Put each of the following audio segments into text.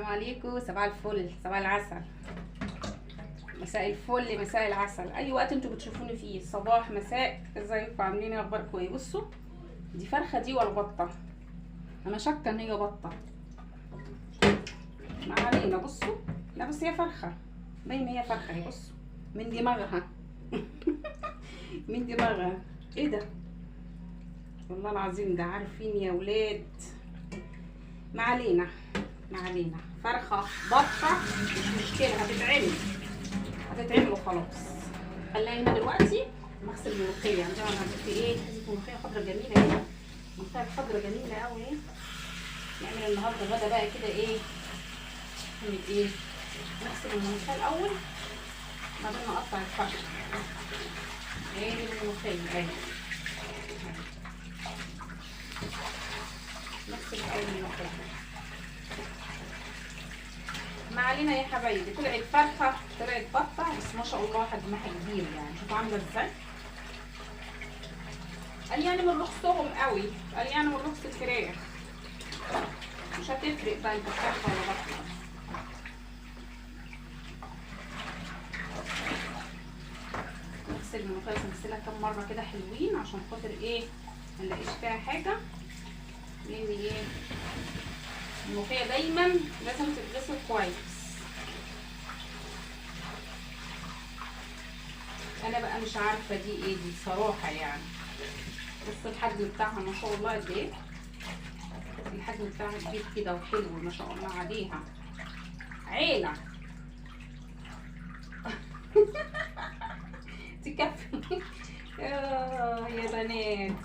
عليكم، صباح الفل، صباح العسل، مساء الفل، مساء العسل، اي وقت انتوا بتشوفوني فيه، صباح مساء، ازيكم عاملين ايه؟ اخباركم ايه؟ بصوا دي فرخه دي ولا بطه؟ انا شاكه ان هي بطه، ما علينا. بصوا، لا بس هي فرخه، باين هي فرخه اهي. بصوا من دماغها من دماغها. ايه ده؟ والله العظيم ده، عارفين يا ولاد؟ ما علينا، ما علينا. فرخه بطه مش مشكله، هتتعمل وخلاص. خلينا دلوقتي نغسل الملوخيه. عندنا عملت ايه؟ حته ملوخيه خضرا جميله اهي، منتهى الخضرا جميله قوي اهي. نعمل النهارده غدا بقى كده ايه؟ نعمل ايه؟ نغسل الملوخيه الاول، بعدين نقطع الفرخه. ايه الملوخيه اهي، نغسل الاول الملوخيه. ما علينا يا حبايبي. طلعت فرخه، طلعت بطه، بس ما شاء الله حجمها كبير يعني. شوفوا عامله ازاي، قال يعني من رخصهم قوي، قال يعني من رخص الفراخ. مش هتفرق بقى انت فرخه ولا بطه. نغسل الملوخيه، نغسلها كام مره كده حلوين عشان خاطر ايه؟ ما نلاقيش فيها حاجه. لان ايه؟ الملوخيه دايما لازم تتغسل كويس. انا بقى مش عارفه دي ايه دي صراحه يعني. بصوا الحجم بتاعها ما شاء الله قد ايه. الحجم بتاعها كبير كده وحلو ما شاء الله عليها، عيله تكفي يا بنات.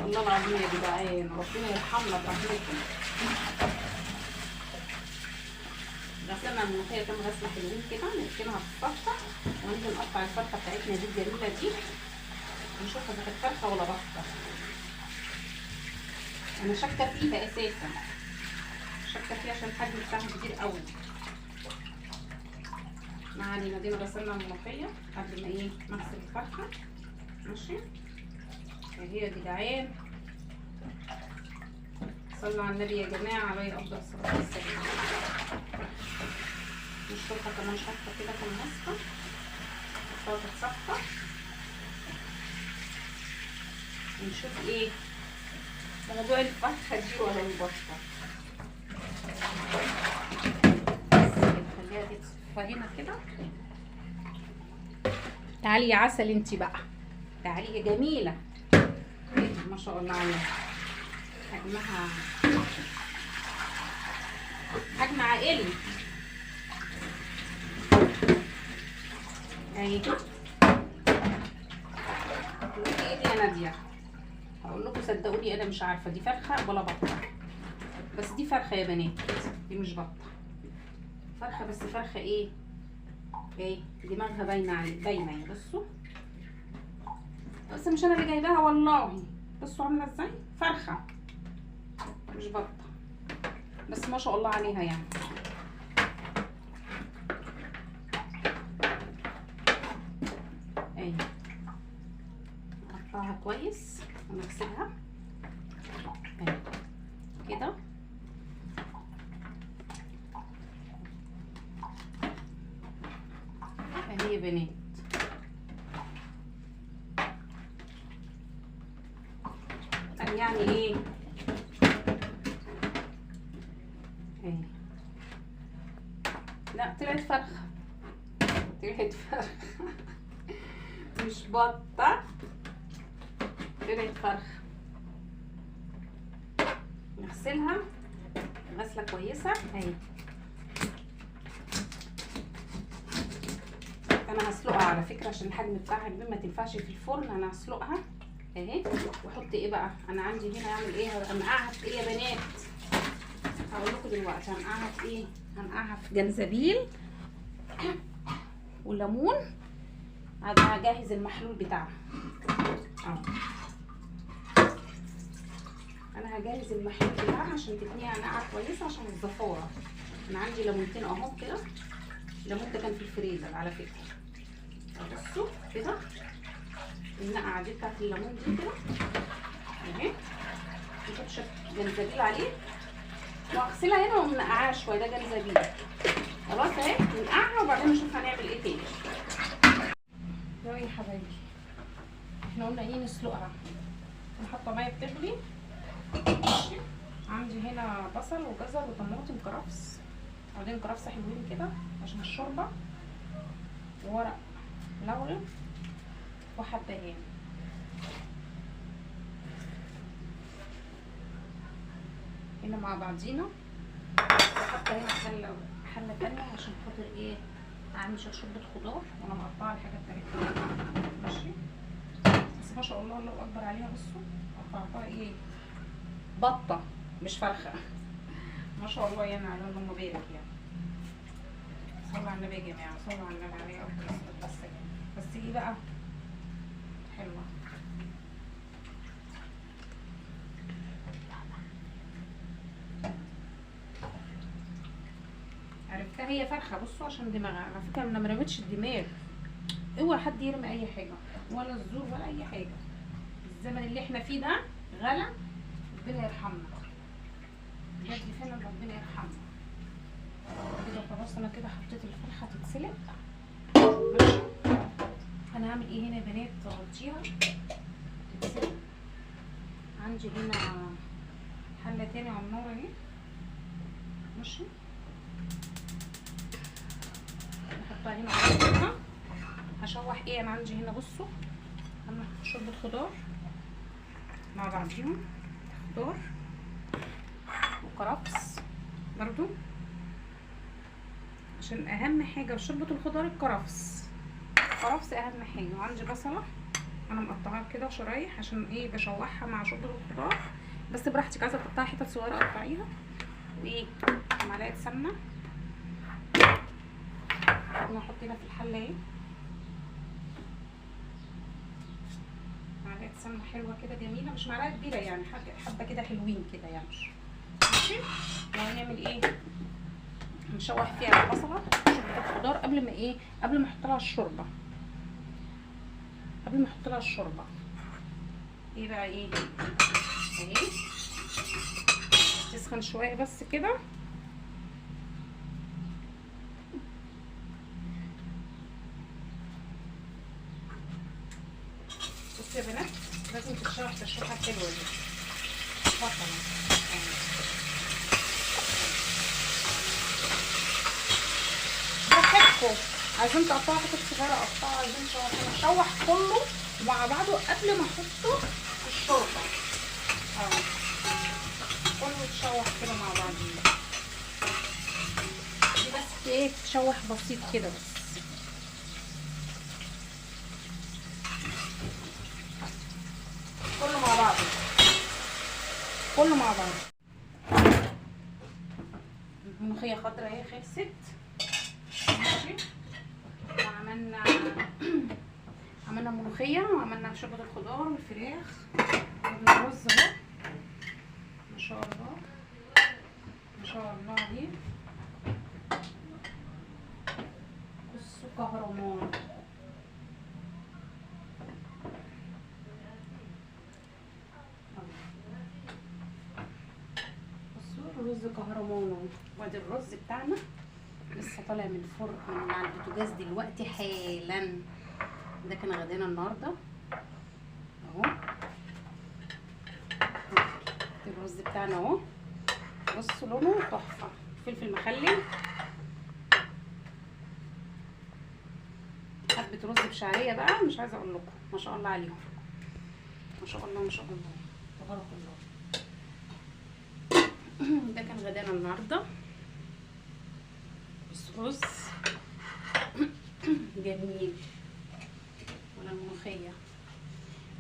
والله العظيم يا جدعان، ربنا يرحمنا برحمته. غسلنا الملوخيه كام غسله حلوين كده، نركنها في الصفه وننزل نقطع الفرخه بتاعتنا دي الجميله دي، ونشوف اذا كانت فرخه ولا بطه. انا شاكه فيها اساسا، شاكه فيها عشان الحجم بتاعها كبير قوي. ما علينا، دينا غسلنا الملوخيه قبل ما ايه؟ نغسل الفرخه. ماشي اهي يا جدعان. صلوا على النبي يا جماعه عليه افضل الصلاه والسلام. نشطفها كمان شطفه كده كام مسحه، نحطها تتصفى ونشوف ايه موضوع الفرخه دي ولا البطه. نخليها تتصفى هنا كده. تعالي يا عسل انتي بقى، تعالي يا جميله. ما شاء الله عليها، حجمها حجم عائلي اهي. ايه دي يا ناديه؟ هقول لكم صدقوني انا مش عارفه دي فرخه ولا بطه، بس دي فرخه يا بنات، دي مش بطه، فرخه. بس فرخه ايه؟ ايه دماغها باينه. بصوا، بس مش انا اللي جايباها والله. بصوا عامله ازاي، فرخه مش بطه، بس ما شاء الله عليها يعني. اهي نقطعها كويس ونغسلها اهي كده. اهي يا بنات، يعني ايه؟ اهي. لا طلعت فرخه، طلعت فرخه مش بطه، طلعت فرخه. نغسلها غسله كويسه اهي. انا هسلقها على فكره عشان الحجم بتاعها كبير، ما تنفعش في الفرن. انا هسلقها اهي. واحط ايه بقى؟ انا عندي هنا اعمل ايه؟ هنقعها في ايه يا بنات؟ هقول لكم دلوقتي. هنقعها في ايه؟ هنقعها في جنزبيل وليمون. هجهز المحلول بتاعها اهو. انا هجهز المحلول بتاعها عشان تتنقع نقعه كويسه عشان الزفاره. انا عندي ليمونتين اهو كده، الليمون ده كان في الفريزر على فكره. بصوا كده النقعه دي بتاعت الليمون دي كده اهي. نحط شويه جنزبيل عليه واغسلها هنا ومنقعاها شويه، ده جنزبيل. خلاص اهي ننقعها وبعدين نشوف هنعمل ايه تاني. يا حبايبي احنا قلنا ايه نسلقها. انا حاطه ميه بتغلي. ماشي. عندي هنا بصل وجزر وطماطم كرفس، وبعدين كرفس حلوين كده عشان الشوربه، وورق لورا وحبهان. هنا مع بعضينا. وحاطه هنا حله تانيه عشان خاطر ايه اعمل شوربه خضار، وانا مقطعه الحاجه بتاعتها. ماشي. بس ما شاء الله الله اكبر عليها. بصوا قطعتها ايه بطه مش فرخه. ما شاء الله يعني على اللهم بارك يعني. صلوا على النبي يا جماعه، صلوا على النبي عليه افضل الصلاه والسلام. بس ايه بقى حلوه. عرفتها هي فرخه. بصوا عشان دماغها على فكره انا ما رميتش الدماغ. اوعى حد يرمي اي حاجه ولا الزور ولا اي حاجه. الزمن اللي احنا فيه ده غلا، ربنا يرحمنا بجد فعلا، ربنا يرحمنا. كده خلاص انا كده حطيت الفرخه تتسلق. انا هعمل ايه هنا يا بنات؟ اغطيها تتسلق. عندي هنا حله تاني على النار اهي. ماشي. هحطها هنا على هشوح ايه. انا عندي هنا بصوا انا شوربه خضار مع بعضيهم، خضار وكرفس برضو، عشان اهم حاجه في شوربه الخضار الكرفس. الكرفس اهم حاجه. وعندي بصله انا مقطعاها كده شرايح عشان ايه بشوحها مع شوربه الخضار، بس براحتك. عايزه تقطعي حتت صغيره قطعيها. وايه معلقه سمنه انا هحط هنا في الحله اهي. معلقه سمنه حلوه كده جميله، مش معلقه كبيره يعني، حبه كده حلوين كده يعني. ماشي. وهنعمل ايه؟ نشوح فيها البصله شوربه الخضار قبل ما ايه، قبل ما احط لها الشوربه. قبل ما احط لها الشوربه ايه بقى ايه اهي تسخن شويه بس كده. بصوا يا بنات لازم تتشوح تشويحه حلوه دي. فاطمه براحتكم، عايزين تقطعوا حتت صغيره قطعوا، عايزين نشوح كله مع بعضه قبل ما احطه في الشوربه. كله يتشوح كده مع بعضيه. دي بس ايه تشوح بسيط كده بس. كله مع بعضه، كله مع بعض. الملوخيه خضرا اهي خلصت. ماشي. عملنا ملوخيه وعملنا شوربه الخضار والفراخ والرز اهو. ما شاء الله ما شاء الله عليه. بصوا كهرمان. بصوا الرز كهرمان. وادي الرز بتاعنا لسه طالع من الفرن من على البوتاجاز دلوقتي حالا. ده كان غدانا النهارده اهو. الرز بتاعنا اهو. بصوا لونه تحفه. فلفل مخلل، حبه رز بشعريه بقى مش عايزه اقول لكم ما شاء الله عليهم. ما شاء الله ما شاء الله تبارك الله. ده كان غدانا النهارده. رز جميل ولا الملوخيه.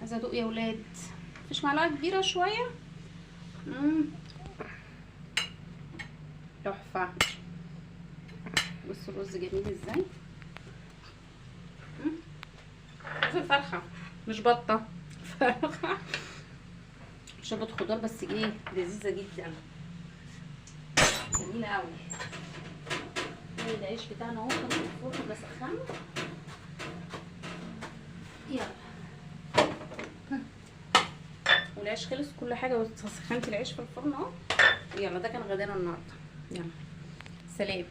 عايزه ادوق يا ولاد. مفيش معلقه كبيره شويه. تحفه. بصوا الرز جميل ازاي. رز الفرخه مش بطه، فرخه شوربه خضار بس ايه لذيذه جدا جميله قوي. العيش بتاعنا اهو كان في الفرن بسخنه. يلا والعيش خلص كل حاجه، وسخنت العيش في الفرن اهو. يلا ده كان غدانا النهارده. يلا سلام.